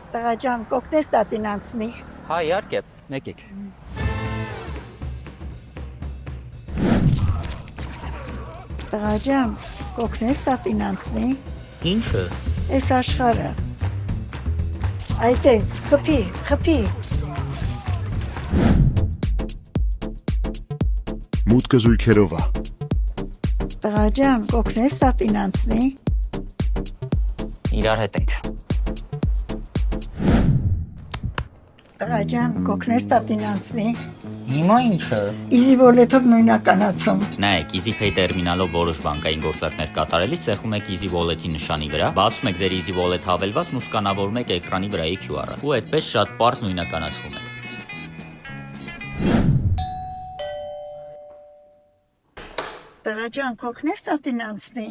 Տղաջան, կօգնես տատին անցնի։ Հա, իհարկե, եկեք։ Տղաջան, կօգնես տատին անցնի։ Ինչը։ Այս աշխարհը։ Այդտենց, խփի։ Մուտքը զույգերով է։ Տղաջան, կօգնես տատին անցնի։ Իրար հետ ենք։ Տղաջան, կօգնես տատին անցնի։ Հիմա ինչը։ Easy Wallet-ով նույնականացում։ Նայեք, EasyPay տերմինալով որոշ բանկային գործարքներ կատարելիս սեղում եք Easy Wallet-ի նշանի վրա, բացում եք ձեր Easy Wallet հավելվածն ու սկանավորում եք էկրանի վրայի QR-ը։ Ու այդպես շատ պարզ նույնականացվում եք։ Տղաջան, կօգնես տատին անցնի։